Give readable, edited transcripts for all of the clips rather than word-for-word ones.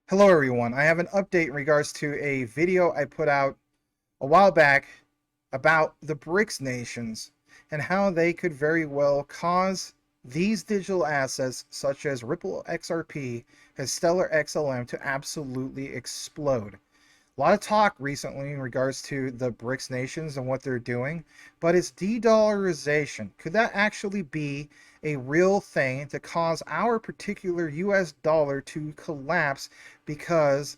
Hello everyone, I have an update in regards to a video I put out a while back about the BRICS nations and how they could very well cause these digital assets such as Ripple XRP and Stellar XLM to absolutely explode. A lot of talk recently in regards to the BRICS nations and what they're doing, but it's de-dollarization. Could that actually be a real thing to cause our particular US dollar to collapse because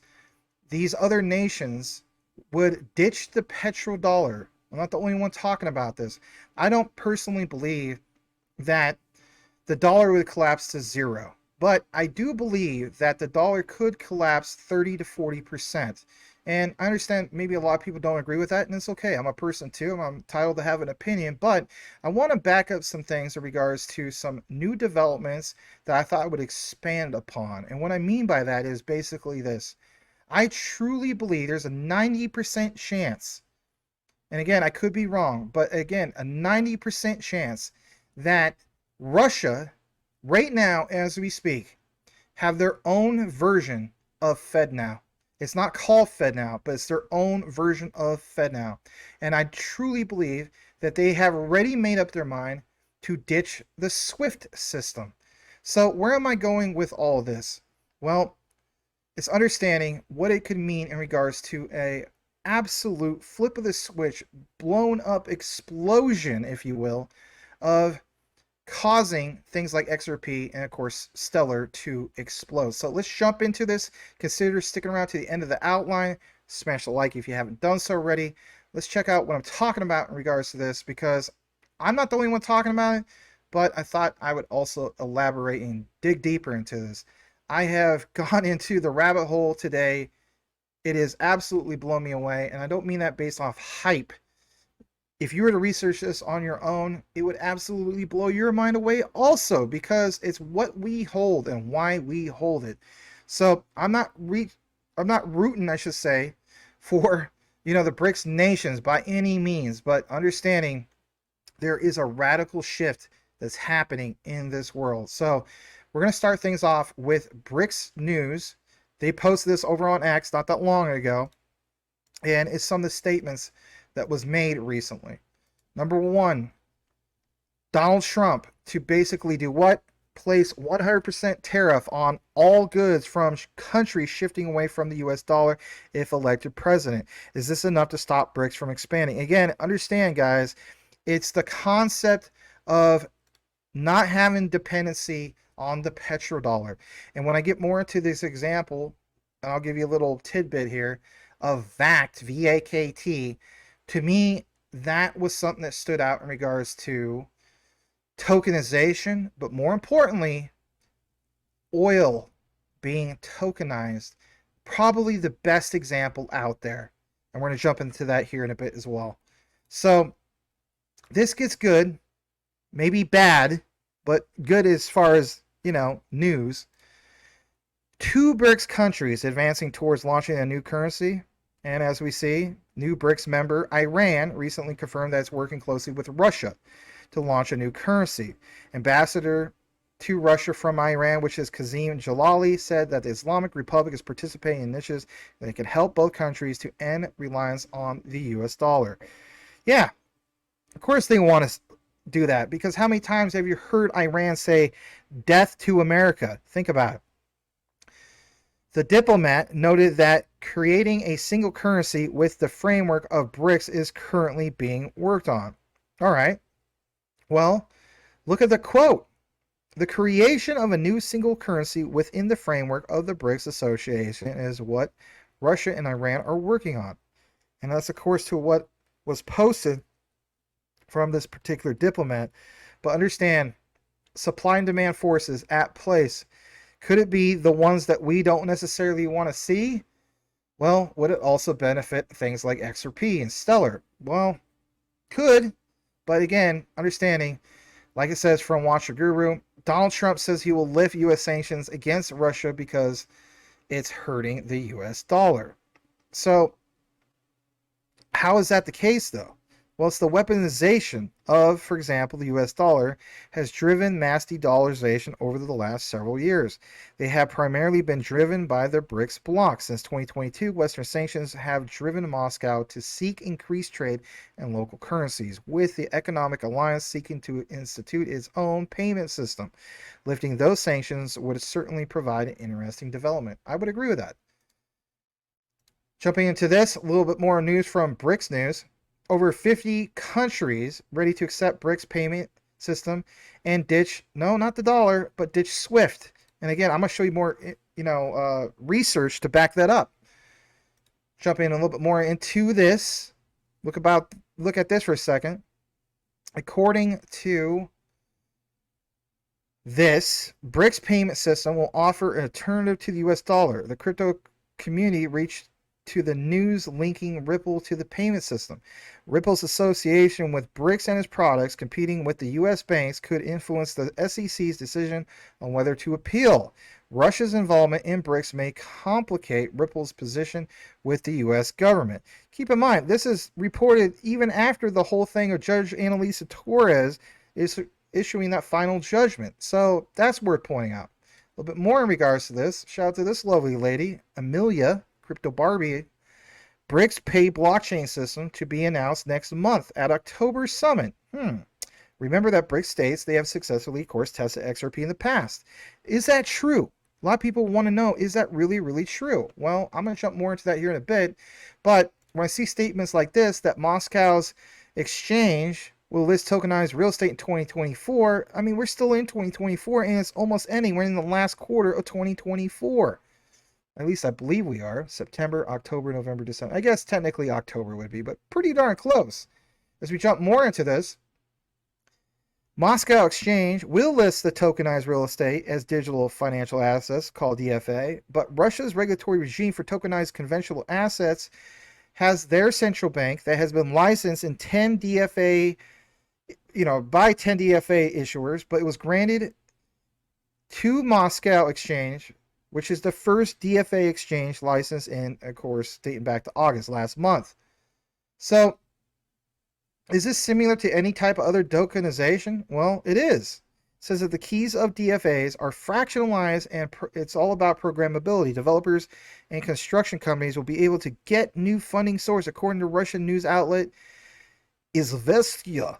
these other nations would ditch the petrodollar? I'm not the only one talking about this. I don't personally believe that the dollar would collapse to zero, but I do believe that the dollar could collapse 30 to 40%. And I understand maybe a lot of people don't agree with that, and it's okay. I'm a person too. I'm entitled to have an opinion, but I want to back up some things in regards to some new developments that I thought I would expand upon. And what I mean by that is basically this. I truly believe there's a 90% chance, and again, I could be wrong, but again, a 90% chance that Russia, right now as we speak, have their own version of FedNow. It's not called FedNow, but it's their own version of FedNow. And I truly believe that they have already made up their mind to ditch the SWIFT system. So where am I going with all this? Well, it's understanding what it could mean in regards to a absolute flip of the switch, blown up explosion, if you will, of causing things like XRP and of course Stellar to explode. So let's jump into this. Consider sticking around to the end of the outline. Smash the like if you haven't done so already. Let's check out what I'm talking about in regards to this, because I'm not the only one talking about it, but I thought I would also elaborate and dig deeper into this. I have gone into the rabbit hole today. It has absolutely blown me away, and I don't mean that based off hype. If you were to research this on your own, it would absolutely blow your mind away also, because it's what we hold and why we hold it. So I'm not rooting, I should say, for the BRICS nations by any means, but understanding there is a radical shift that's happening in this world. So we're going to start things off with BRICS news. They posted this over on X not that long ago, and it's some of the statements that was made recently. Number one, Donald Trump to basically do what? Place 100% tariff on all goods from countries shifting away from the US dollar if elected president. Is this enough to stop BRICS from expanding? Again, understand, guys, it's the concept of not having dependency on the petrodollar. And when I get more into this example, and I'll give you a little tidbit here of VAKT, VAKT, to me, that was something that stood out in regards to tokenization, but more importantly, oil being tokenized. Probably the best example out there. And we're going to jump into that here in a bit as well. So this gets good, maybe bad, but good as far as, news. Two BRICS countries advancing towards launching a new currency. And as we see, new BRICS member Iran recently confirmed that it's working closely with Russia to launch a new currency. Ambassador to Russia from Iran, which is Kazim Jalali, said that the Islamic Republic is participating in initiatives that can help both countries to end reliance on the US dollar. Yeah, of course they want to do that, because how many times have you heard Iran say death to America? Think about it. The diplomat noted that creating a single currency with the framework of BRICS is currently being worked on. All right. Well, look at the quote. The creation of a new single currency within the framework of the BRICS Association is what Russia and Iran are working on. And that's, of course, to what was posted from this particular diplomat. But understand, supply and demand forces at place. Could it be the ones that we don't necessarily want to see? Well, would it also benefit things like XRP and Stellar? Well, could, but again, understanding, like it says from Watcher Guru, Donald Trump says he will lift U.S. sanctions against Russia because it's hurting the U.S. dollar. So, how is that the case, though? Well, it's the weaponization of, for example, the US dollar has driven mass de-dollarization over the last several years. They have primarily been driven by the BRICS bloc. Since 2022, Western sanctions have driven Moscow to seek increased trade in local currencies, with the economic alliance seeking to institute its own payment system. Lifting those sanctions would certainly provide an interesting development. I would agree with that. Jumping into this, a little bit more news from BRICS News. Over 50 countries ready to accept BRICS payment system and ditch, no, not the dollar, but ditch SWIFT. And again, I'm going to show you more, research to back that up. Jumping in a little bit more into this. Look at this for a second. According to this, BRICS payment system will offer an alternative to the US dollar. The crypto community reached to the news linking Ripple to the payment system. Ripple's association with BRICS and its products competing with the U.S. banks could influence the SEC's decision on whether to appeal. Russia's involvement in BRICS may complicate Ripple's position with the U.S. government. Keep in mind, this is reported even after the whole thing of Judge Annalisa Torres is issuing that final judgment. So that's worth pointing out. A little bit more in regards to this. Shout out to this lovely lady, Amelia, Crypto Barbie. BRICS Pay blockchain system to be announced next month at October Summit. Remember that BRICS states they have successfully, of course, tested XRP in the past. Is that true? A lot of people want to know, is that really, really true? Well, I'm going to jump more into that here in a bit. But when I see statements like this, that Moscow's exchange will list tokenized real estate in 2024, I mean, we're still in 2024 and it's almost ending. We're in the last quarter of 2024. At least I believe we are. September, October, November, December. I guess technically October would be, but pretty darn close. As we jump more into this, Moscow Exchange will list the tokenized real estate as digital financial assets, called DFA, but Russia's regulatory regime for tokenized conventional assets has their central bank that has been licensed in 10 DFA, by 10 DFA issuers, but it was granted to Moscow Exchange, which is the first DFA exchange license in, of course, dating back to August last month. So, is this similar to any type of other tokenization? Well, it is. It says that the keys of DFAs are fractionalized and it's all about programmability. Developers and construction companies will be able to get new funding source, according to Russian news outlet Izvestia.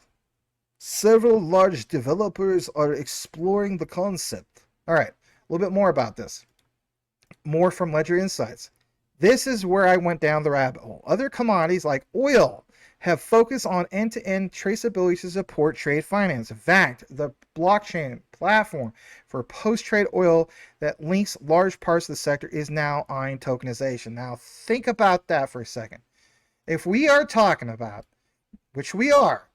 Several large developers are exploring the concept. All right, a little bit more about this. More from Ledger Insights. This is where I went down the rabbit hole. Other commodities like oil have focused on end-to-end traceability to support trade finance. VAKT, the blockchain platform for post-trade oil that links large parts of the sector, is now eyeing tokenization. Now think about that for a second. If we are talking about, which we are,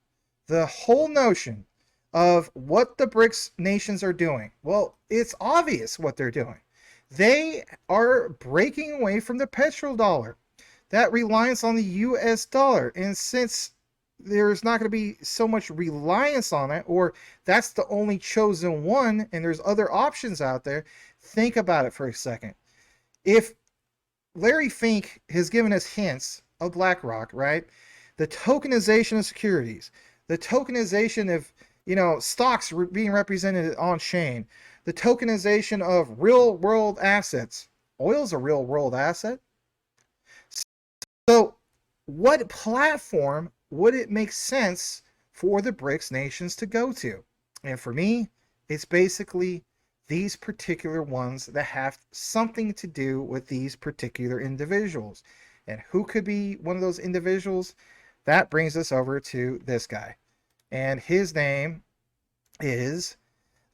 the whole notion of what the BRICS nations are doing, well, it's obvious what they're doing. They are breaking away from the petrodollar, that reliance on the US dollar. And since there's not going to be so much reliance on it, or that's the only chosen one and there's other options out there, think about it for a second. If Larry Fink has given us hints of BlackRock, right? The tokenization of securities, the tokenization of, stocks being represented on chain, the tokenization of real world assets. Oil's a real world asset. So what platform would it make sense for the BRICS nations to go to? And for me, it's basically these particular ones that have something to do with these particular individuals. And who could be one of those individuals? That brings us over to this guy. And his name is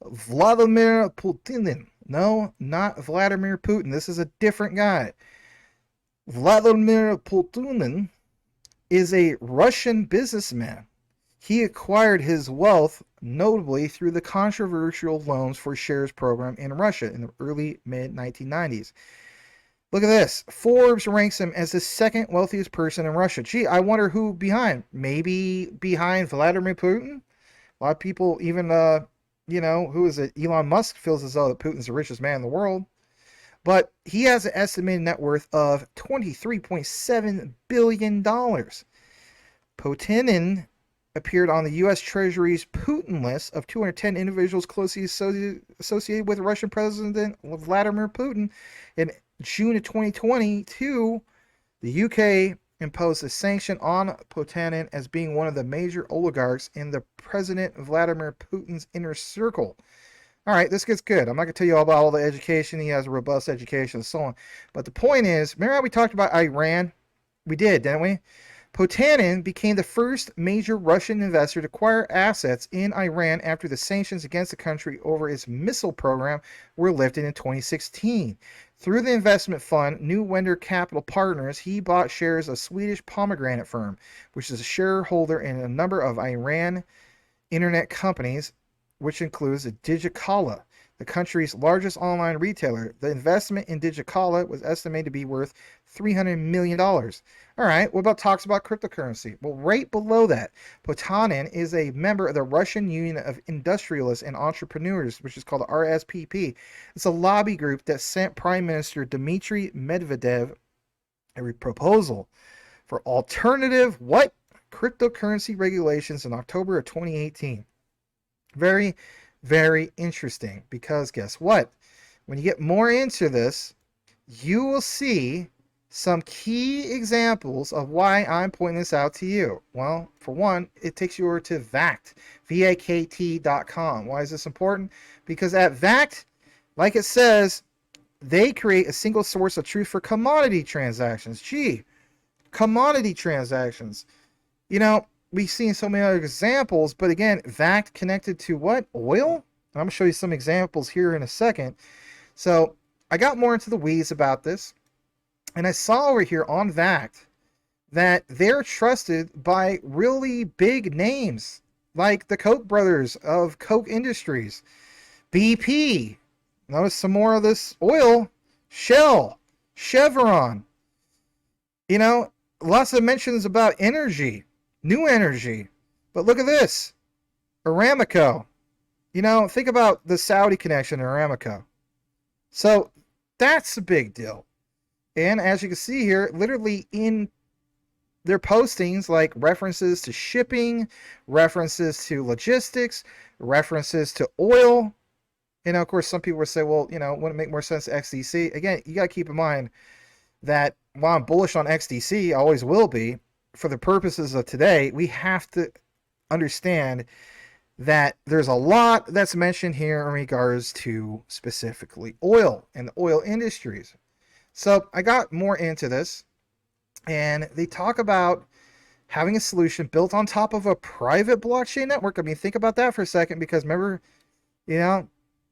Vladimir Potanin. No, not Vladimir Putin. This is a different guy. Vladimir Potanin is a Russian businessman. He acquired his wealth notably through the controversial loans for shares program in Russia in the early mid-1990s. Look at this. Forbes ranks him as the second wealthiest person in Russia. Gee, I wonder who behind. Maybe behind Vladimir Putin? A lot of people, even, who is it? Elon Musk feels as though that Putin's the richest man in the world. But he has an estimated net worth of $23.7 billion. Potanin appeared on the U.S. Treasury's Putin list of 210 individuals closely associated with Russian President Vladimir Putin. In June of 2022, the UK imposed a sanction on Potanin as being one of the major oligarchs in the President Vladimir Putin's inner circle. All right, this gets good. I'm not going to tell you all about all the education. He has a robust education and so on. But the point is, remember how we talked about Iran? We did, didn't we? Potanin became the first major Russian investor to acquire assets in Iran after the sanctions against the country over its missile program were lifted in 2016. Through the investment fund, New Wender Capital Partners, he bought shares of Swedish Pomegranate firm, which is a shareholder in a number of Iran internet companies, which includes Digicala, the country's largest online retailer. The investment in Digicala was estimated to be worth $300 million. All right, what about talks about cryptocurrency? Well, right below that, Potanin is a member of the Russian Union of Industrialists and Entrepreneurs, which is called the RSPP. It's a lobby group that sent Prime Minister Dmitry Medvedev a proposal for alternative cryptocurrency regulations in October of 2018. Very, very interesting, because guess what? When you get more into this, you will see some key examples of why I'm pointing this out to you. Well, for one, it takes you over to VAKT, VAKT.com. Why is this important? Because at VAKT, like it says, they create a single source of truth for commodity transactions. Gee, commodity transactions. You know, we've seen so many other examples, but again, VAKT connected to what? Oil? I'm going to show you some examples here in a second. So I got more into the weeds about this, and I saw over here on VAKT that they're trusted by really big names like the Koch brothers of Koch Industries, BP. Notice some more of this oil, Shell, Chevron. You know, lots of mentions about energy, new energy. But look at this, Aramco. You know, think about the Saudi connection to Aramco. So that's a big deal. And as you can see here, literally in their postings, like references to shipping, references to logistics, references to oil. You know, of course, some people would say, well, you know, wouldn't it make more sense to XDC? Again, you got to keep in mind that while I'm bullish on XDC, I always will be, for the purposes of today, we have to understand that there's a lot that's mentioned here in regards to specifically oil and the oil industries. So I got more into this, and they talk about having a solution built on top of a private blockchain network. I mean, think about that for a second, because remember, you know,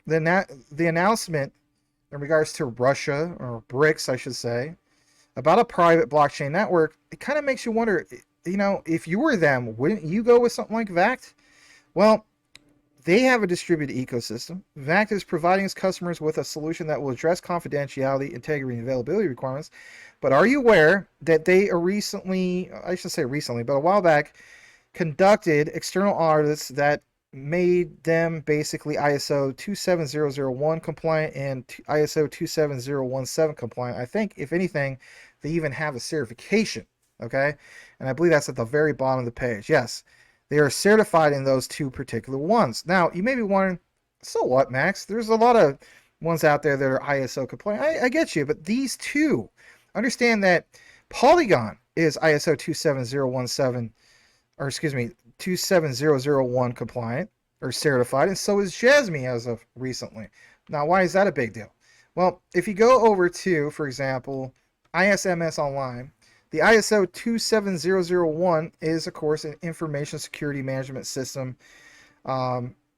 the announcement in regards to Russia, or BRICS, I should say, about a private blockchain network, it kind of makes you wonder, you know, if you were them, wouldn't you go with something like VAKT? Well, they have a distributed ecosystem. VAKT is providing its customers with a solution that will address confidentiality, integrity, and availability requirements. But are you aware that they are recently, I should say recently, but a while back, conducted external audits that made them basically ISO 27001 compliant and ISO 27017 compliant. I think, if anything, they even have a certification, okay? And I believe that's at the very bottom of the page. Yes, they are certified in those two particular ones. Now, you may be wondering, so what, Max? There's a lot of ones out there that are ISO compliant. I get you, but these two, understand that Polygon is ISO 27017, or excuse me, 27001 compliant or certified, and so is Jasmine as of recently. Now, why is that a big deal? Well, if you go over to, for example, ISMS Online, the ISO 27001 is, of course, an information security management system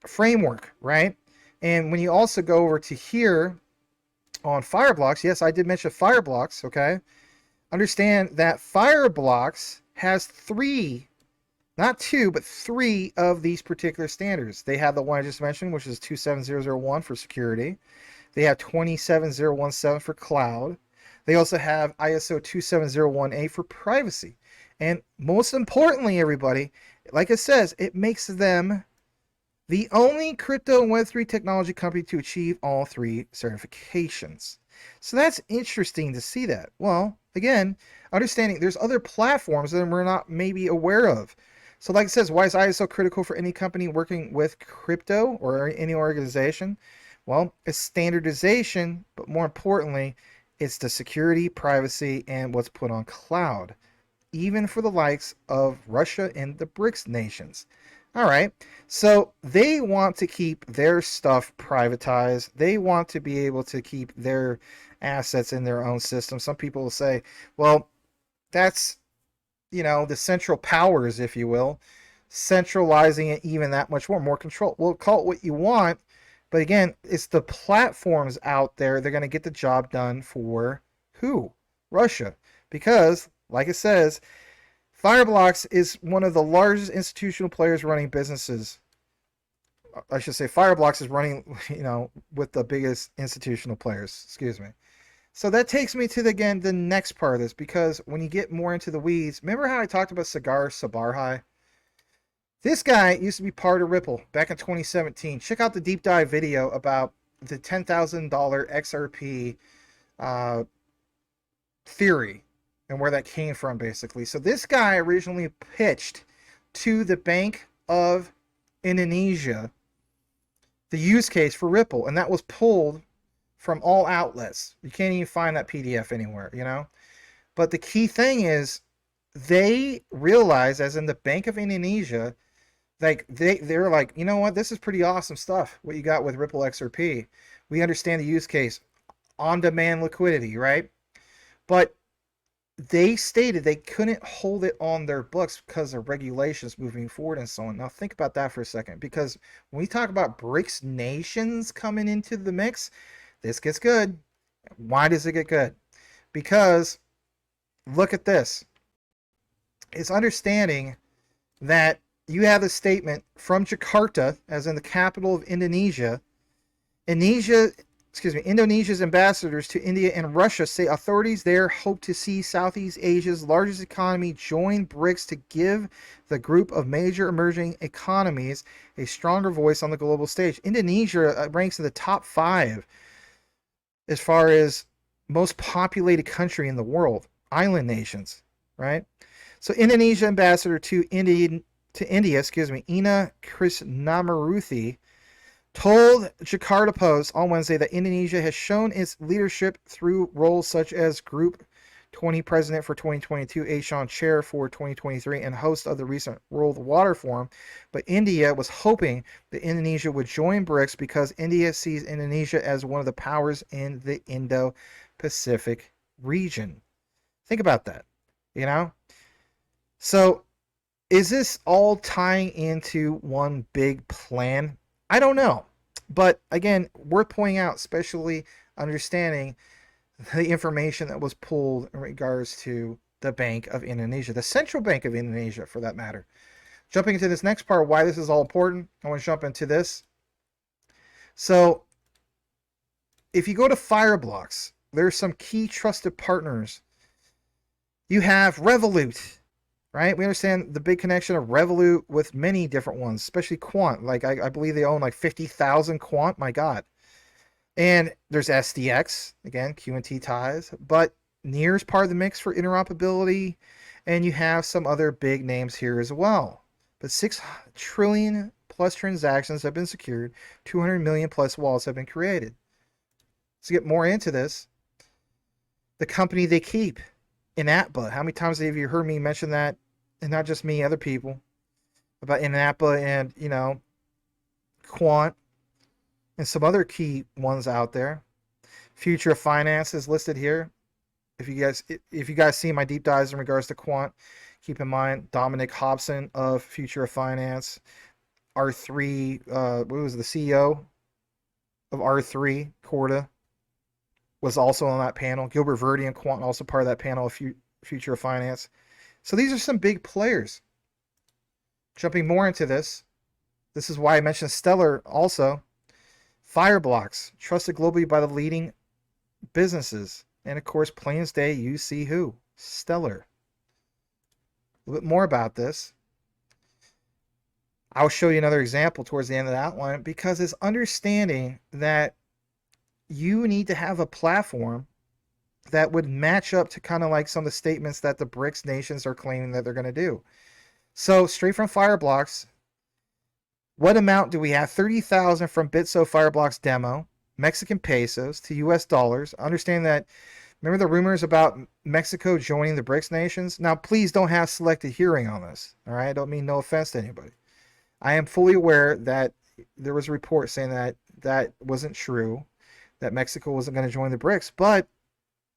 framework, right? And when you also go over to here on Fireblocks, yes, I did mention Fireblocks, okay? Understand that Fireblocks has three, not two, but three of these particular standards. They have the one I just mentioned, which is 27001 for security. They have 27017 for cloud. They also have ISO 27018 for privacy. And most importantly, everybody, like it says, it makes them The only crypto and Web3 technology company to achieve all three certifications. So that's interesting to see that. Well, again, understanding there's other platforms that we're not maybe aware of. So like it says, why is ISO critical for any company working with crypto or any organization? Well, it's standardization, but more importantly, it's the security, privacy, and what's put on cloud, even for the likes of Russia and the BRICS nations. All right, so they want to keep their stuff privatized. They want to be able to keep their assets in their own system. Some people will say, well, that's, the central powers, if you will, centralizing it even that much more control. Well, call it what you want, but again, it's the platforms out there. They're going to get the job done for who? Russia. Because, like it says, Fireblocks is one of the largest institutional players running businesses. I should say Fireblocks is running, with the biggest institutional players. Excuse me. So that takes me to, the next part of this, because when you get more into the weeds, remember how I talked about Sagar Sarbhai? This guy used to be part of Ripple back in 2017. Check out the deep dive video about the $10,000 XRP theory and where that came from, basically. So this guy originally pitched to the Bank of Indonesia the use case for Ripple, and that was pulled from all outlets. You can't even find that PDF anywhere, But the key thing is they realized, as in the Bank of Indonesia, like they're like, you know what, this is pretty awesome stuff, what you got with Ripple XRP. We understand the use case, on-demand liquidity, right? But they stated they couldn't hold it on their books because of regulations moving forward and so on. Now think about that for a second, because when we talk about BRICS nations coming into the mix, this gets good. Why does it get good? Because look at this. It's understanding that you have a statement from Jakarta, as in the capital of Indonesia. Indonesia's ambassadors to India and Russia say authorities there hope to see Southeast Asia's largest economy join BRICS to give the group of major emerging economies a stronger voice on the global stage. Indonesia ranks in the top 5 as far as most populated country in the world, island nations, right? So Indonesia ambassador to India, Ina Krishnamurthy, told Jakarta Post on Wednesday that Indonesia has shown its leadership through roles such as Group 20 President for 2022, ASEAN Chair for 2023, and host of the recent World Water Forum. But India was hoping that Indonesia would join BRICS because India sees Indonesia as one of the powers in the Indo-Pacific region. Think about that, So is this all tying into one big plan? I don't know. But again, worth pointing out, especially understanding the information that was pulled in regards to the Bank of Indonesia, the Central Bank of Indonesia, for that matter. Jumping into this next part, why this is all important, I want to jump into this. So if you go to Fireblocks, there's some key trusted partners. You have Revolut, right? We understand the big connection of Revolut with many different ones, especially Quant. Like I believe they own like 50,000 Quant. My God. And there's SDX, again, Q&T ties. But Near is part of the mix for interoperability. And you have some other big names here as well. But 6 trillion plus transactions have been secured. 200 million plus wallets have been created. To get more into this, the company they keep, INATBA. How many times have you heard me mention that? And not just me, other people, about INATBA and, Quant and some other key ones out there. Future of Finance is listed here. If you guys see my deep dives in regards to Quant, keep in mind Dominic Hobson of Future of Finance, R3, what was the CEO of R3, Corda, was also on that panel. Gilbert Verdi and Quant also part of that panel of Future of Finance. So these are some big players. Jumping more into this is why I mentioned Stellar also. Fireblocks, trusted globally by the leading businesses. And of course, plain as day, you see who? Stellar. A little bit more about this. I'll show you another example towards the end of the outline, because it's understanding that you need to have a platform that would match up to kind of like some of the statements that the BRICS nations are claiming that they're going to do. So straight from Fireblocks, what amount do we have? 30,000 from Bitso Fireblocks demo, Mexican pesos to US dollars. Understand that, remember the rumors about Mexico joining the BRICS nations? Now, please don't have selective hearing on this, all right? I don't mean no offense to anybody. I am fully aware that there was a report saying that that wasn't true, that Mexico wasn't going to join the BRICS, but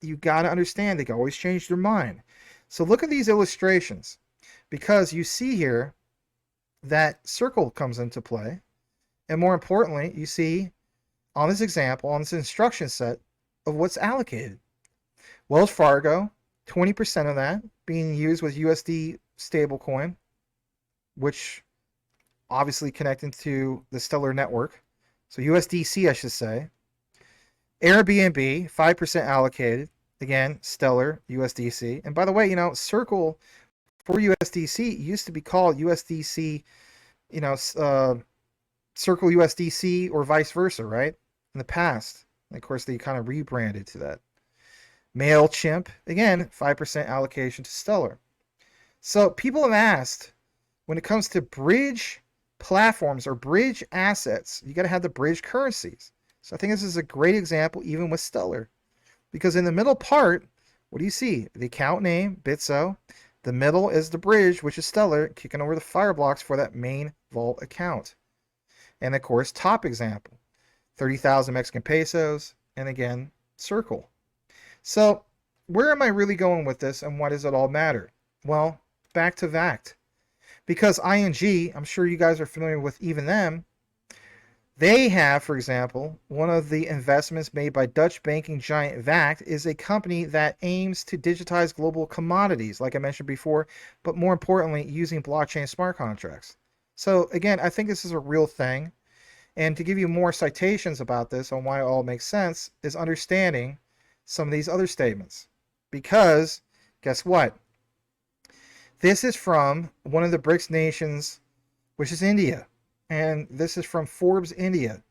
you got to understand they can always change their mind. So look at these illustrations, because you see here that circle comes into play, and more importantly, you see on this example, on this instruction set of what's allocated. Wells Fargo, 20% of that being used with USD stablecoin, which obviously connecting to the Stellar network. So USDC, I should say. Airbnb, 5% allocated. Again, Stellar, USDC. And by the way, Circle for USDC used to be called USDC, Circle USDC or vice versa, right? In the past. And of course, they kind of rebranded to that. MailChimp, again, 5% allocation to Stellar. So people have asked, when it comes to bridge platforms or bridge assets, you got to have the bridge currencies. So I think this is a great example, even with Stellar, because in the middle part, what do you see? The account name, Bitso. The middle is the bridge, which is Stellar, kicking over the Fireblocks for that main vault account. And of course, top example, 30,000 Mexican pesos, and again, Circle. So where am I really going with this, and why does it all matter? Well, back to VAKT. Because ING, I'm sure you guys are familiar with even them, they have, for example, one of the investments made by Dutch banking giant VAKT is a company that aims to digitize global commodities, like I mentioned before, but more importantly, using blockchain smart contracts. So again, I think this is a real thing. And to give you more citations about this on why it all makes sense is understanding some of these other statements. Because guess what? This is from one of the BRICS nations, which is India. And this is from Forbes India.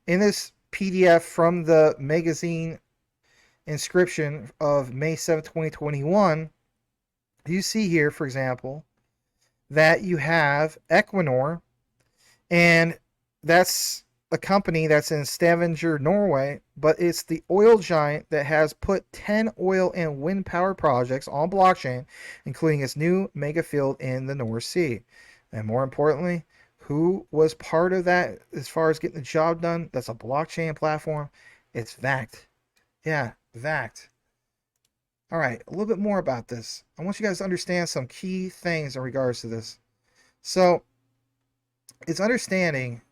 In this PDF from the magazine inscription of May 7, 2021, you see here, for example, that you have Equinor, and that's a company that's in Stavanger, Norway, but it's the oil giant that has put 10 oil and wind power projects on blockchain, including its new mega field in the North Sea. And more importantly, who was part of that as far as getting the job done? That's a blockchain platform. It's VAKT. Yeah, VAKT. All right, a little bit more about this. I want you guys to understand some key things in regards to this. So, it's understanding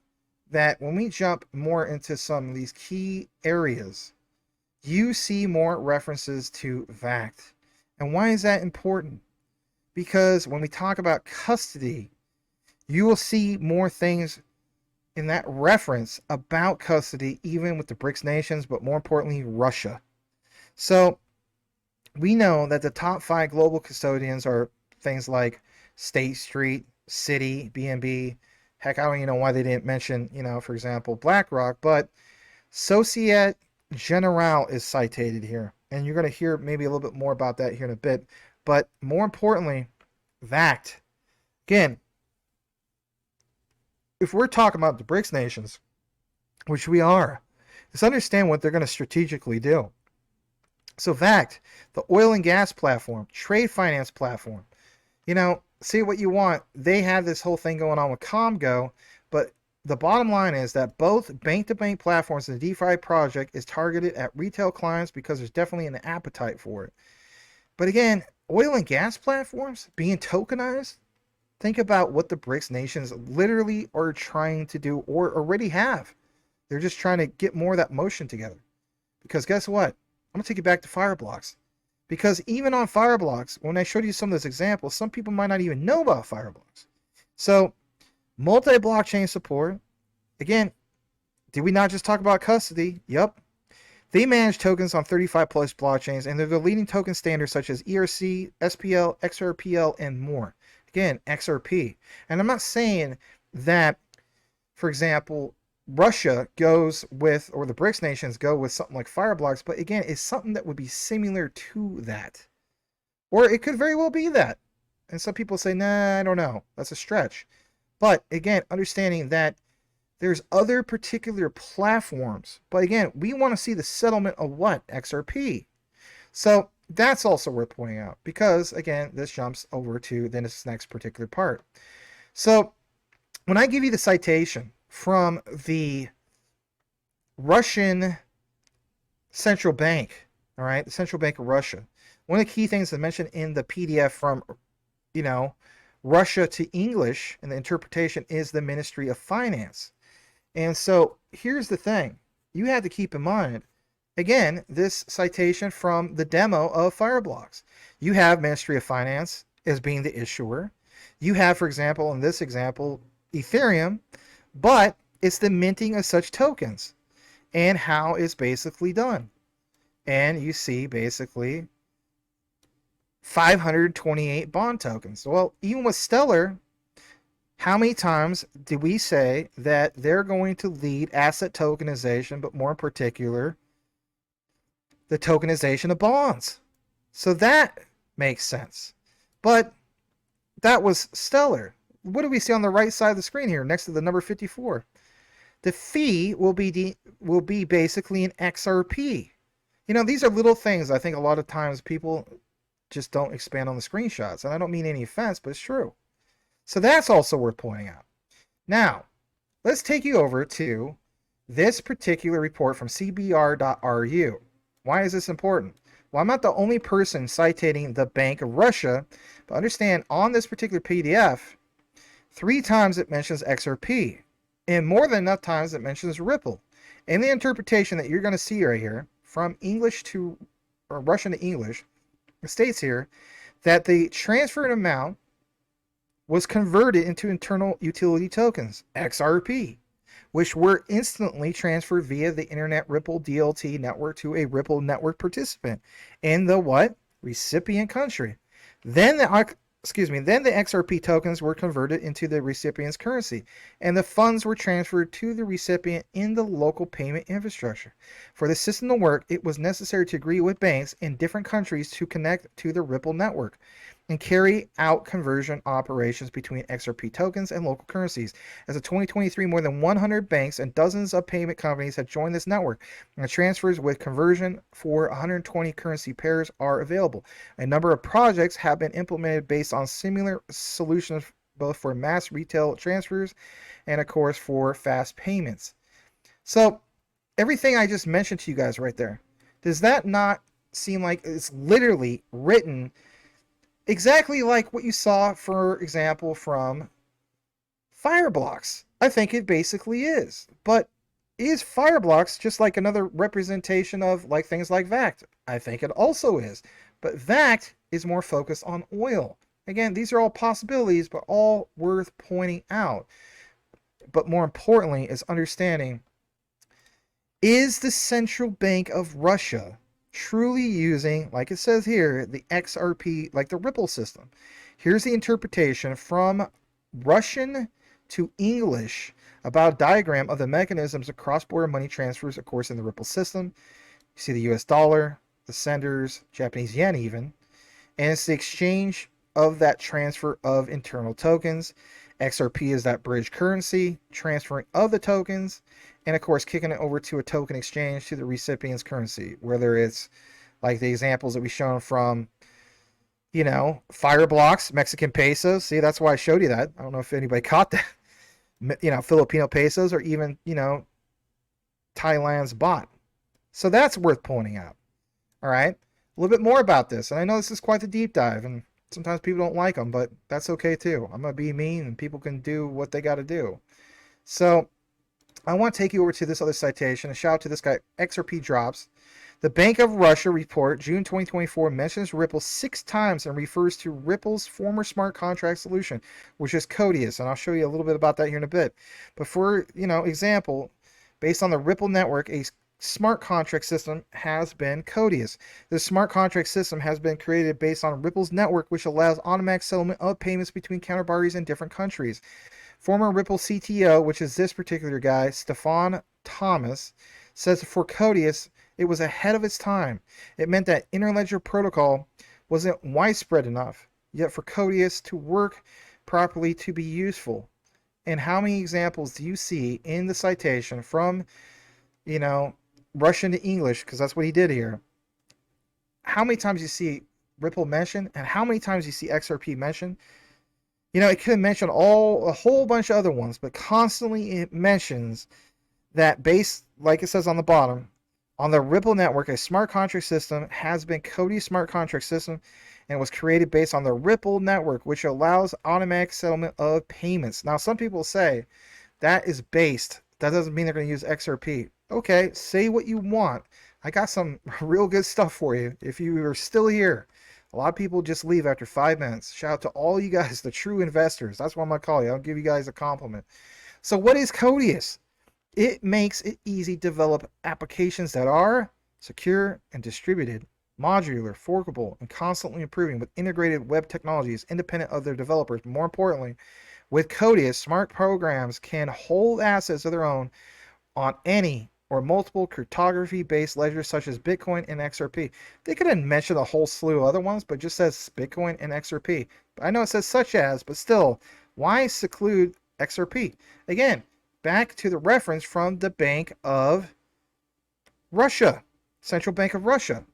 that when we jump more into some of these key areas, you see more references to VAKT. And why is that important? Because when we talk about custody, you will see more things in that reference about custody, even with the BRICS nations, but more importantly, Russia. So we know that the top 5 global custodians are things like State Street, Citi, BNB. Heck, I don't even know why they didn't mention, for example, BlackRock, but Societe Generale is cited here. And you're going to hear maybe a little bit more about that here in a bit. But more importantly, VAKT. Again, if we're talking about the BRICS nations, which we are, let's understand what they're going to strategically do. So VAKT, the oil and gas platform, trade finance platform, say what you want. They have this whole thing going on with Comgo, but the bottom line is that both bank-to-bank platforms and the DeFi project is targeted at retail clients because there's definitely an appetite for it. But again, oil and gas platforms being tokenized, think about what the BRICS nations literally are trying to do or already have. They're just trying to get more of that motion together. Because guess what? I'm going to take you back to Fireblocks. Because even on Fireblocks, when I showed you some of those examples, some people might not even know about Fireblocks. So, multi-blockchain support. Again, did we not just talk about custody? Yep. They manage tokens on 35 plus blockchains, and they're the leading token standards such as ERC, SPL, XRPL, and more. Again, XRP. And I'm not saying that, for example, Russia goes with, or the BRICS nations go with something like Fireblocks, but again, it's something that would be similar to that. Or it could very well be that. And some people say, nah, I don't know. That's a stretch. But again, understanding that there's other particular platforms. But again, we want to see the settlement of what? XRP. So that's also worth pointing out because, again, this jumps over to this next particular part. So when I give you the citation from the Russian central bank, all right, the Central Bank of Russia, one of the key things I mentioned in the PDF from, Russia to English and the interpretation is the Ministry of Finance. And so here's the thing. You have to keep in mind, again, this citation from the demo of Fireblocks. You have Ministry of Finance as being the issuer. You have, for example, in this example, Ethereum, but it's the minting of such tokens and how it's basically done. And you see basically 528 bond tokens. Well, even with Stellar, how many times did we say that they're going to lead asset tokenization, but more in particular, the tokenization of bonds? So that makes sense. But that was Stellar. What do we see on the right side of the screen here next to the number 54? The fee will be basically an XRP. These are little things I think a lot of times people just don't expand on the screenshots. And I don't mean any offense, but it's true. So that's also worth pointing out. Now, let's take you over to this particular report from cbr.ru. Why is this important? Well, I'm not the only person citing the Bank of Russia, but understand on this particular PDF, 3 times it mentions XRP, and more than enough times it mentions Ripple. And the interpretation that you're going to see right here, from English to, or Russian to English, it states here that the transferred amount was converted into internal utility tokens, XRP, which were instantly transferred via the Internet Ripple DLT network to a Ripple network participant in the what? Recipient country. Then the XRP tokens were converted into the recipient's currency, and the funds were transferred to the recipient in the local payment infrastructure. For the system to work, it was necessary to agree with banks in different countries to connect to the Ripple network and carry out conversion operations between XRP tokens and local currencies. As of 2023, more than 100 banks and dozens of payment companies have joined this network, and transfers with conversion for 120 currency pairs are available. A number of projects have been implemented based on similar solutions, both for mass retail transfers and, of course, for fast payments. So, everything I just mentioned to you guys right there, does that not seem like it's literally written exactly like what you saw, for example, from Fireblocks? I think it basically is. But is Fireblocks just like another representation of like things like VAKT? I think it also is. But VAKT is more focused on oil. Again, these are all possibilities, but all worth pointing out. But more importantly is understanding, is the Central Bank of Russia truly using, like it says here, the XRP, like the Ripple system? Here's the interpretation from Russian to English about a diagram of the mechanisms of cross-border money transfers, of course, in the Ripple system. You see the US dollar, the senders, Japanese yen even, and it's the exchange of that transfer of internal tokens. XRP is that bridge currency, transferring of the tokens, and of course kicking it over to a token exchange to the recipient's currency, whether it's like the examples that we've shown from, Fireblocks, Mexican Pesos. See, that's why I showed you that. I don't know if anybody caught that. Filipino pesos, or even, Thailand's baht. So that's worth pointing out. All right, a little bit more about this. And I know this is quite the deep dive, and sometimes people don't like them, but that's okay too. I'm going to be mean, and people can do what they got to do. So I want to take you over to this other citation. A shout out to this guy, XRP Drops. The Bank of Russia report, June 2024, mentions Ripple 6 times and refers to Ripple's former smart contract solution, which is Codius. And I'll show you a little bit about that here in a bit. But for, example, based on the Ripple network, a smart contract system has been Codius. This smart contract system has been created based on Ripple's network, which allows automatic settlement of payments between counterparties in different countries. Former Ripple CTO, which is this particular guy, Stefan Thomas, says for Codius, it was ahead of its time. It meant that interledger protocol wasn't widespread enough, yet for Codius to work properly to be useful. And how many examples do you see in the citation from, Russian to English, because that's what he did here? How many times you see Ripple mentioned, and how many times you see XRP mentioned? It could mention a whole bunch of other ones, but constantly it mentions that based, like it says on the bottom, on the Ripple network, a smart contract system has been Codius smart contract system and was created based on the Ripple network, which allows automatic settlement of payments. Now, some people say that is based. That doesn't mean they're going to use XRP. Okay, say what you want. I got some real good stuff for you. If you are still here, a lot of people just leave after 5 minutes. Shout out to all you guys, the true investors. That's what I'm going to call you. I'll give you guys a compliment. So what is Codius? It makes it easy to develop applications that are secure and distributed, modular, forkable, and constantly improving with integrated web technologies independent of their developers. More importantly, with Codius, smart programs can hold assets of their own on any or multiple cryptography-based ledgers such as Bitcoin and XRP. They could have mentioned a whole slew of other ones, but just says Bitcoin and XRP. I know it says such as, but still, why seclude XRP? Again, back to the reference from the Bank of Russia, Central Bank of Russia.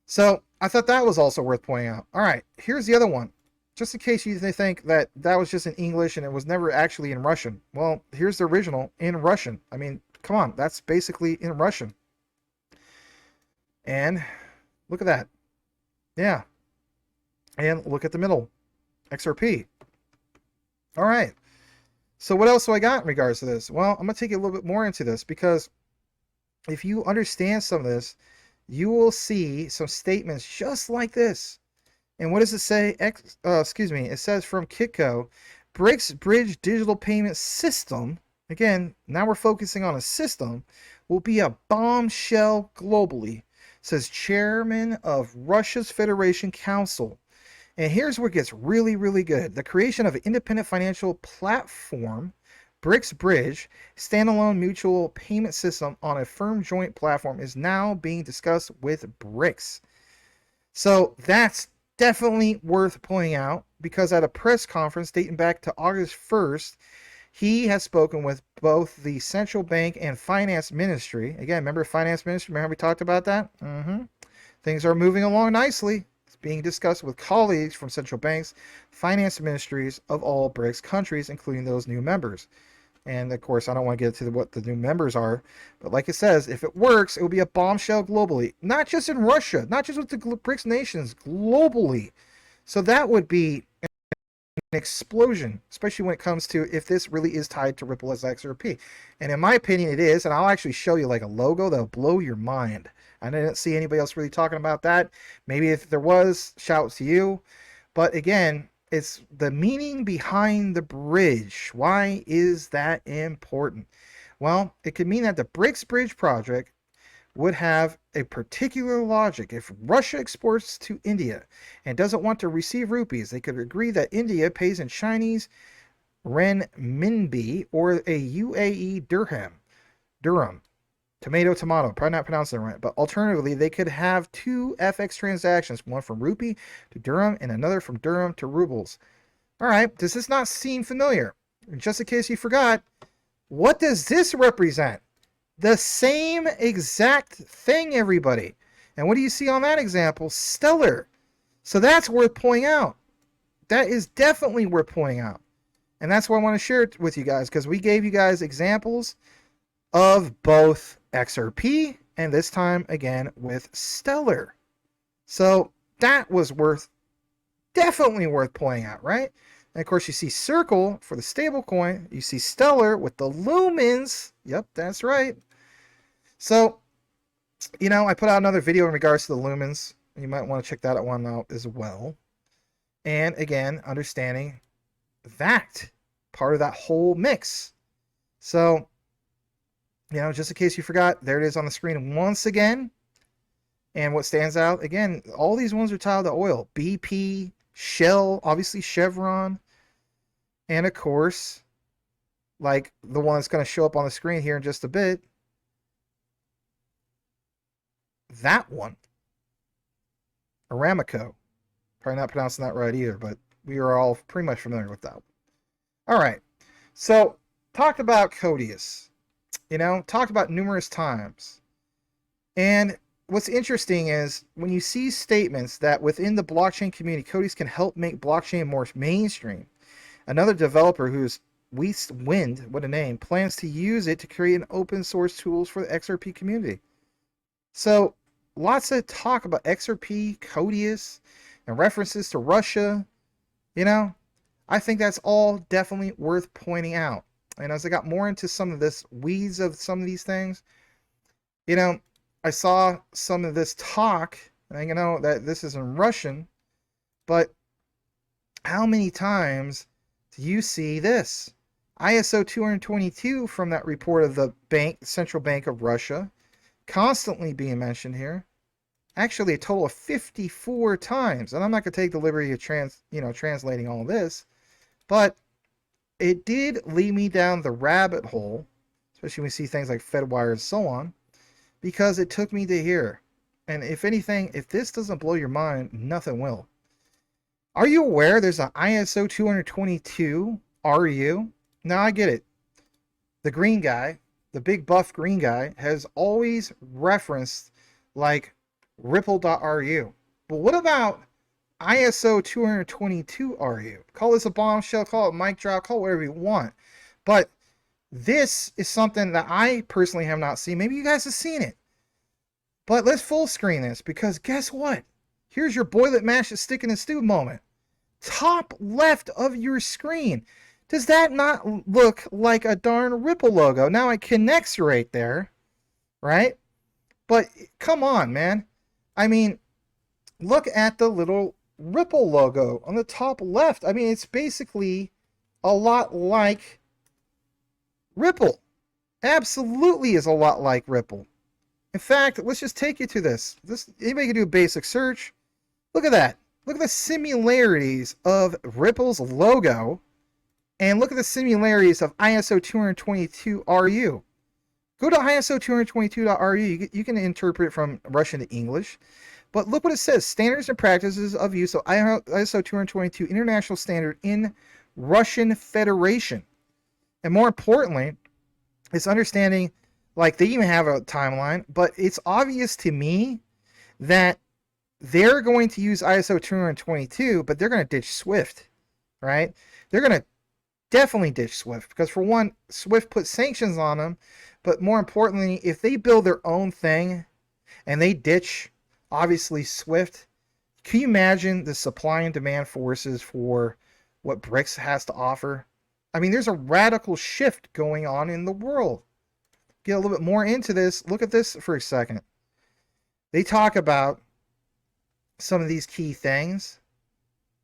So I thought that was also worth pointing out. All right, here's the other one. Just in case you think that was just in English and it was never actually in Russian. Well, here's the original in Russian. I mean, come on, that's basically in Russian. And look at that. Yeah. And look at the middle. XRP. All right. So what else do I got in regards to this? Well, I'm going to take you a little bit more into this because if you understand some of this, you will see some statements just like this. And what does it say? It says from Kitco, BRICS Bridge Digital Payment System, again, now we're focusing on a system, will be a bombshell globally, says Chairman of Russia's Federation Council. And here's where it gets really, really good. The creation of an independent financial platform, BRICS Bridge, standalone mutual payment system on a firm joint platform is now being discussed with BRICS. So that's definitely worth pointing out because at a press conference dating back to August 1st, he has spoken with both the central bank and finance ministry. Again, remember finance ministry? Remember we talked about that? Things are moving along nicely. It's being discussed with colleagues from central banks, finance ministries of all BRICS countries, including those new members. And of course, I don't want to get into what the new members are, but like it says, if it works, it will be a bombshell globally, not just in Russia, not just with the BRICS nations, globally. So that would be an explosion, especially when it comes to if this really is tied to Ripple as XRP. And in my opinion, it is, and I'll actually show you like a logo that'll blow your mind. I didn't see anybody else really talking about that. Maybe if there was, shout out to you. But again, it's the meaning behind the bridge. Why is that important? Well, it could mean that the BRICS Bridge project would have a particular logic. If Russia exports to India and doesn't want to receive rupees, they could agree that India pays in Chinese renminbi or a UAE dirham. Tomato, probably not pronouncing it right, but alternatively, they could have two FX transactions, one from rupee to dirham and another from dirham to rubles. All right, does this not seem familiar? Just in case you forgot, what does this represent? The same exact thing, everybody. And what do you see on that example? Stellar. So that's worth pointing out. That is definitely worth pointing out. And that's why I want to share it with you guys, because we gave you guys examples of both XRP and this time again with Stellar. So that was definitely worth pointing out, right? And of course you see Circle for the stable coin. You see Stellar with the lumens. Yep, that's right. So, I put out another video in regards to the lumens. You might want to check that one out as well. And again, understanding VAKT, part of that whole mix. So, You know, just in case you forgot, there it is on the screen once again. And what stands out, again, all these ones are tied to oil. BP, Shell, obviously Chevron, and of course, like the one that's going to show up on the screen here in just a bit, that one, Aramco. Probably not pronouncing that right either, but we are all pretty much familiar with that one. All right, so talked about Codius, you know, talked about numerous times. And what's interesting is when you see statements that within the blockchain community, Codius can help make blockchain more mainstream. Another developer who's West Wind, what a name, plans to use it to create an open source tools for the XRP community. So lots of talk about XRP, Codius, and references to Russia. You know, I think that's all definitely worth pointing out. And as I got more into some of this weeds of some of these things, you know, I saw some of this talk, and I know that this is in Russian, but how many times do you see this? ISO20022 from that report of the Central Bank of Russia, constantly being mentioned here. Actually, a total of 54 times. And I'm not going to take the liberty of translating all this, but it did lead me down the rabbit hole, especially when we see things like FedWire and so on, because it took me to here. And if anything, if this doesn't blow your mind, nothing will. Are you aware there's an ISO20022 RU? Now I get it. The green guy, the big buff green guy, has always referenced like Ripple.ru. But what about ISO20022 RU? Call this a bombshell, call it mic drop, call it whatever you want. But this is something that I personally have not seen. Maybe you guys have seen it. But let's full screen this, because guess what? Here's your boiler mash stick in the stew moment. Top left of your screen. Does that not look like a darn Ripple logo? Now it connects right there, right? But come on, man. I mean, look at the little Ripple logo on the top left. I mean, it's basically a lot like Ripple. Absolutely is a lot like Ripple. In fact, let's just take you to this. Anybody can do a basic search. Look at that. Look at the similarities of Ripple's logo, and look at the similarities of ISO20022RU. Go to ISO20022.RU. You can interpret it from Russian to English. But look what it says. Standards and practices of use of ISO20022 International Standard in Russian Federation. And more importantly, it's understanding, like they even have a timeline, but it's obvious to me that they're going to use ISO20022, but they're going to ditch Swift, right? They're going to definitely ditch Swift because, for one, Swift put sanctions on them, but more importantly, if they build their own thing and they ditch, obviously, Swift, can you imagine the supply and demand forces for what BRICS has to offer? I mean, there's a radical shift going on in the world. Get a little bit more into this. Look at this for a second. They talk about some of these key things,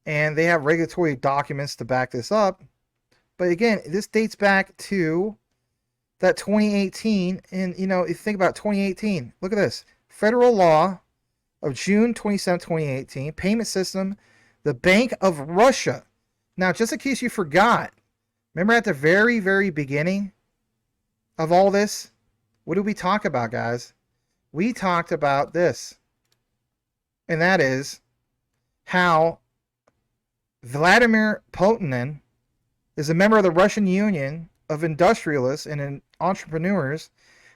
and they have regulatory documents to back this up. But again, this dates back to that 2018. And, you know, if you think about 2018, look at this. Federal law of June 27, 2018, payment system, the Bank of Russia. Now, just in case you forgot, remember at the very, very beginning of all this, what did we talk about, guys? We talked about this. And that is how Vladimir Potanin is a member of the Russian Union of Industrialists and Entrepreneurs,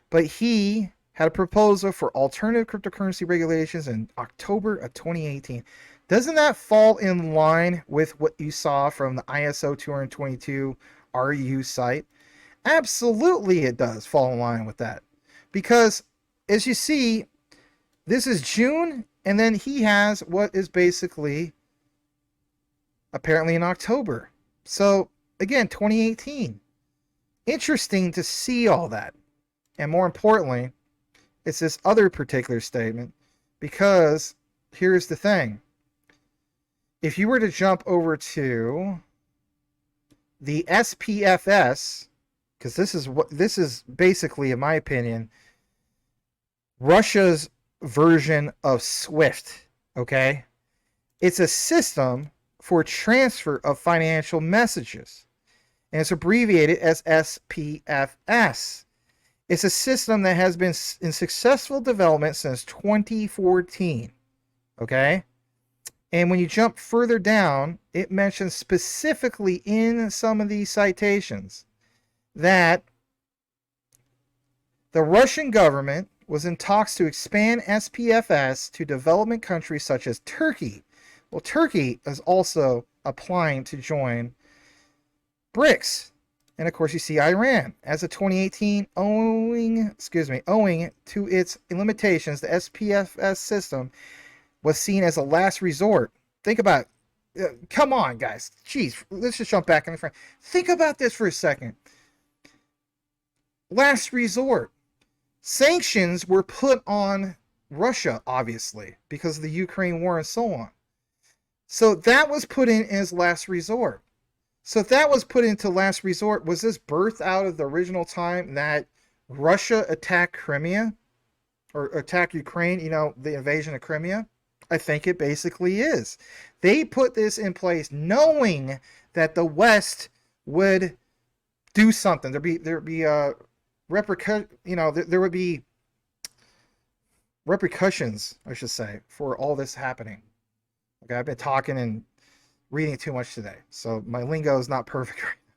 but he had a proposal for alternative cryptocurrency regulations in October of 2018. Doesn't that fall in line with what you saw from the ISO 222 RU site? Absolutely it does fall in line with that. Because, as you see, this is June, and then he has what is basically apparently in October. So, again, 2018. Interesting to see all that. And more importantly, it's this other particular statement, because here's the thing. If you were to jump over to the SPFS because this is basically, in my opinion, Russia's version of SWIFT. Okay, it's a system for transfer of financial messages, and it's abbreviated as SPFS. It's a system that has been in successful development since 2014. Okay, and when you jump further down, it mentions specifically in some of these citations that the Russian government was in talks to expand SPFS to development countries such as Turkey. Well, Turkey is also applying to join BRICS. And of course, you see Iran. As of 2018, owing to its limitations, the SPFS system was seen as a last resort. Think about it. Come on, guys. Jeez, let's just jump back in the front. Think about this for a second. Last resort. Sanctions were put on Russia, obviously, because of the Ukraine war and so on. So that was put in as last resort. So if that was put into last resort, was this birthed out of the original time that Russia attacked Crimea or attacked Ukraine, the invasion of Crimea? I think it basically is. They put this in place knowing that the West would do something. There'd be there would be repercussions, I should say, for all this happening. Okay, I've been talking and reading too much today, so my lingo is not perfect right now.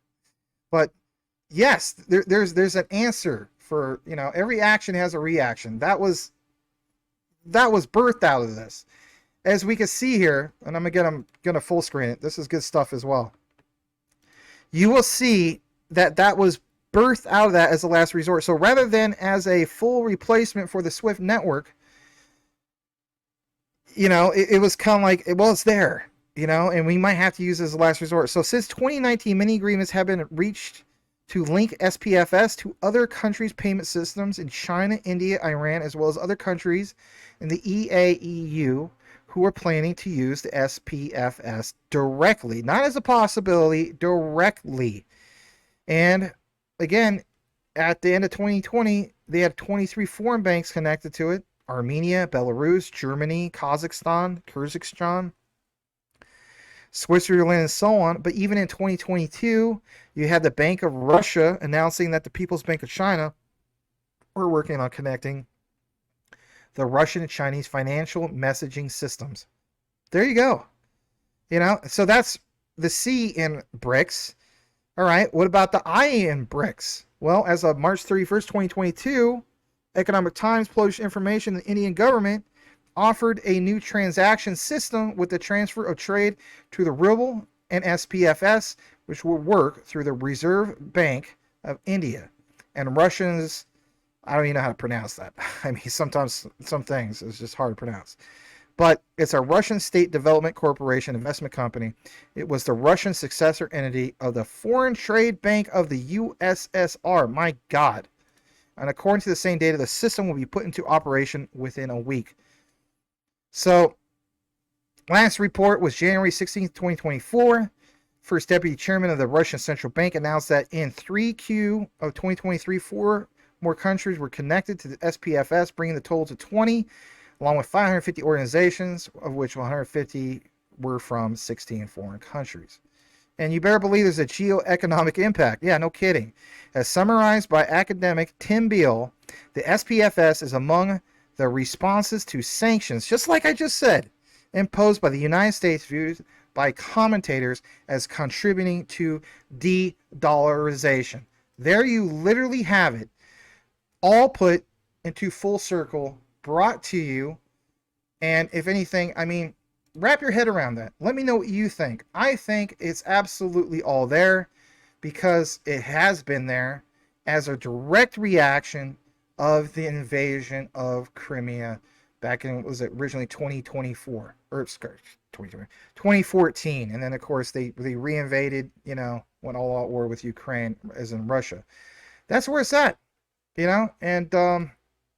But yes, there's an answer for, every action has a reaction. That was birthed out of this. As we can see here, and I'm gonna full screen it. This is good stuff as well. You will see that was birthed out of that as a last resort. So rather than as a full replacement for the SWIFT network, it was kind of like, well, it's there, and we might have to use it as a last resort. So since 2019, many agreements have been reached to link SPFS to other countries' payment systems in China, India, Iran, as well as other countries in the EAEU who are planning to use the SPFS directly, not as a possibility, directly. And again, at the end of 2020, they had 23 foreign banks connected to it: Armenia, Belarus, Germany, Kazakhstan, Kyrgyzstan, Switzerland, and so on. But even in 2022, you had the Bank of Russia announcing that the People's Bank of China were working on connecting the Russian and Chinese financial messaging systems. There you go. So that's the C in BRICS. All right, what about the I in BRICS? Well, as of March 31st, 2022, Economic Times published information the Indian government offered a new transaction system with the transfer of trade to the ruble and SPFS, which will work through the Reserve Bank of India. And Russians, I don't even know how to pronounce that. I mean, sometimes some things is just hard to pronounce. But it's a Russian State Development Corporation investment company. It was the Russian successor entity of the Foreign Trade Bank of the USSR. My God. And according to the same data, the system will be put into operation within a week. So, last report was January 16th, 2024. First Deputy Chairman of the Russian Central Bank announced that in 3Q of 2023, 4 more countries were connected to the SPFS, bringing the total to 20, along with 550 organizations, of which 150 were from 16 foreign countries. And you better believe there's a geoeconomic impact. Yeah, no kidding. As summarized by academic Tim Beal, the SPFS is among the responses to sanctions, just like I just said, imposed by the United States, viewed by commentators as contributing to de-dollarization. There you literally have it, all put into full circle, brought to you. And if anything, I mean, wrap your head around that. Let me know what you think. I think it's absolutely all there because it has been there as a direct reaction of the invasion of Crimea back in, was it originally 2024 or 2014, and then of course they reinvaded, went all out war with Ukraine, as in Russia. That's where it's at, and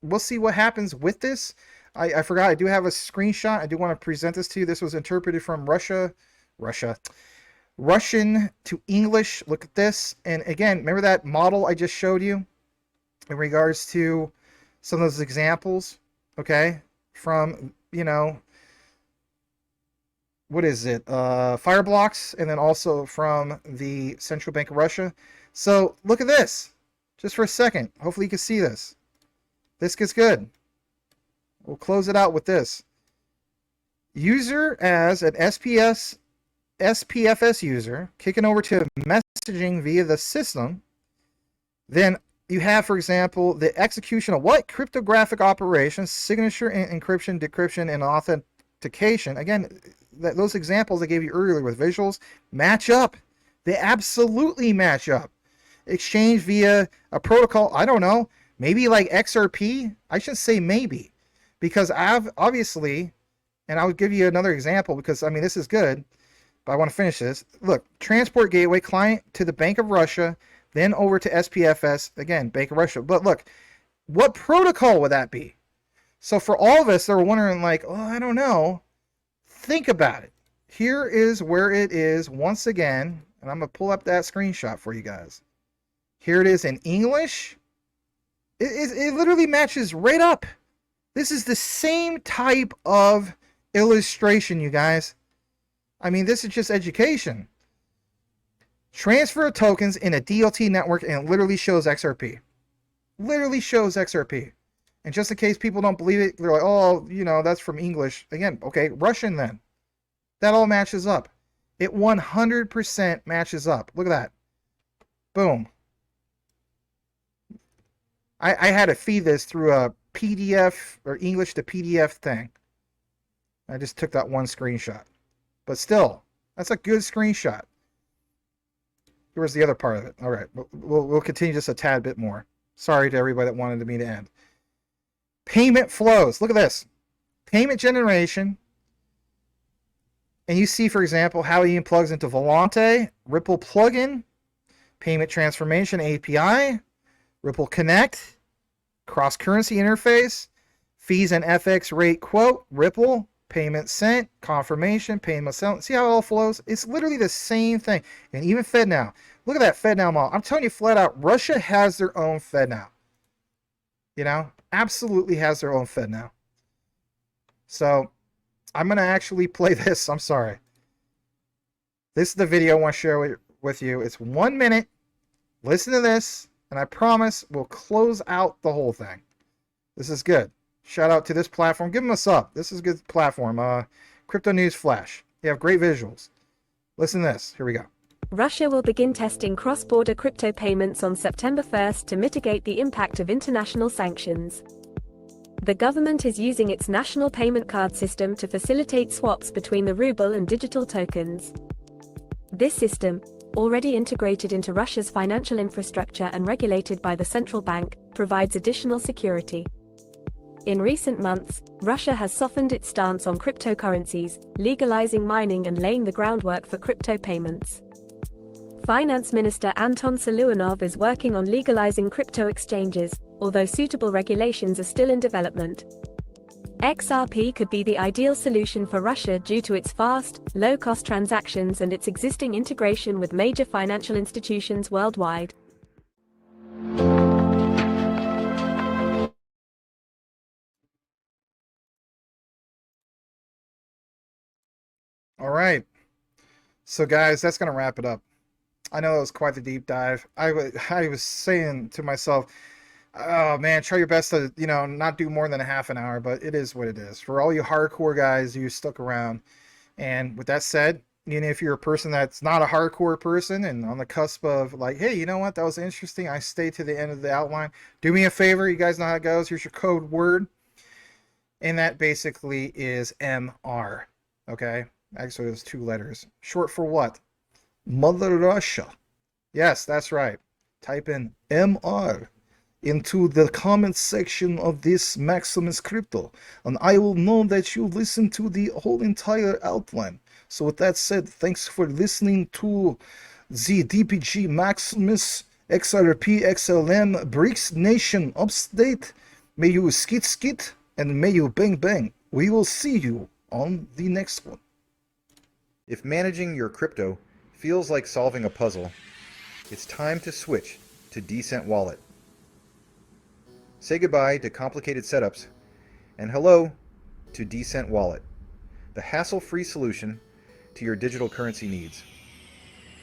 we'll see what happens with this. I forgot, I do have a screenshot. I do want to present this to you. This was interpreted from Russia. Russian to English. Look at this. And again, remember that model I just showed you in regards to some of those examples, okay, from, you know, what is it, Fireblocks, and then also from the Central Bank of Russia. So look at this, just for a second. Hopefully you can see this. This gets good. We'll close it out with this. User as an SPFS user, kicking over to messaging via the system. Then you have, for example, the execution of what? Cryptographic operations, signature and encryption, decryption, and authentication. Again, those examples I gave you earlier with visuals match up. They absolutely match up. Exchange via a protocol, I don't know, maybe like XRP? I should say maybe, because I've obviously, and I'll give you another example because, I mean, this is good, but I want to finish this. Look, transport gateway client to the Bank of Russia, then over to SPFS, again, Bank of Russia. But look, what protocol would that be? So for all of us that are wondering, like, oh, I don't know, think about it. Here is where it is once again, and I'm going to pull up that screenshot for you guys. Here it is in English. It literally matches right up. This is the same type of illustration, you guys. I mean, this is just education. Transfer of tokens in a DLT network, and it literally shows XRP. Literally shows XRP. And just in case people don't believe it, they're like, oh, you know, that's from English. Again, okay, Russian then. That all matches up. It 100% matches up. Look at that. Boom. I had to feed this through a PDF or English to PDF thing. I just took that one screenshot. But still, that's a good screenshot. Here's the other part of it. All right, we'll continue just a tad bit more. Sorry to everybody that wanted me to end. Payment flows. Look at this. Payment generation. And you see, for example, how it even plugs into Volante, Ripple plugin, payment transformation API, Ripple Connect, cross-currency interface, fees and FX rate quote, Ripple, payment sent, confirmation, payment sent. See how it all flows? It's literally the same thing. And even FedNow. Look at that FedNow model. I'm telling you flat out, Russia has their own FedNow. You know, absolutely has their own FedNow. So I'm going to actually play this. I'm sorry. This is the video I want to share with you. It's 1 minute. Listen to this. And I promise we'll close out the whole thing. This is good. Shout out to this platform. Give them a sub. This is a good platform. Crypto News Flash. They have great visuals. Listen to this. Here we go. Russia will begin testing cross-border crypto payments on September 1st to mitigate the impact of international sanctions. The government is using its national payment card system to facilitate swaps between the ruble and digital tokens. This system, already integrated into Russia's financial infrastructure and regulated by the central bank, provides additional security. In recent months, Russia has softened its stance on cryptocurrencies, legalizing mining and laying the groundwork for crypto payments. Finance Minister Anton Siluanov is working on legalizing crypto exchanges, although suitable regulations are still in development. XRP could be the ideal solution for Russia due to its fast, low-cost transactions and its existing integration with major financial institutions worldwide. All right. So guys, that's going to wrap it up. I know that was quite the deep dive. I was saying to myself, oh man, try your best to, you know, not do more than a half an hour, but it is what it is. For all you hardcore guys, you stuck around. And with that said, you know, if you're a person that's not a hardcore person and on the cusp of like, hey, you know what, that was interesting, I stayed to the end of the outline. Do me a favor, you guys know how it goes. Here's your code word. And that basically is MR. Okay? Actually, it's 2 letters. Short for what? Mother Russia. Yes, that's right. Type in MR into the comment section of this Maximus Crypto, and I will know that you listened to the whole entire outline. So with that said, thanks for listening to the DPG Maximus XRP XLM BRICS Nation update. May you skit skit and may you bang bang. We will see you on the next one. If managing your crypto feels like solving a puzzle, it's time to switch to Decent Wallet. Say goodbye to complicated setups and hello to Decent Wallet, the hassle-free solution to your digital currency needs.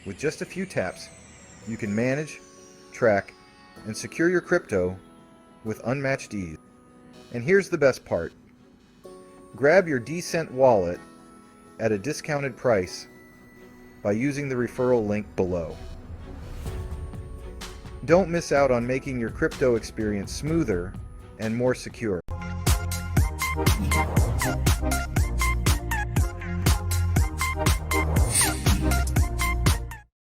With just a few taps, you can manage, track, and secure your crypto with unmatched ease. And here's the best part. Grab your Decent Wallet at a discounted price by using the referral link below. Don't miss out on making your crypto experience smoother and more secure.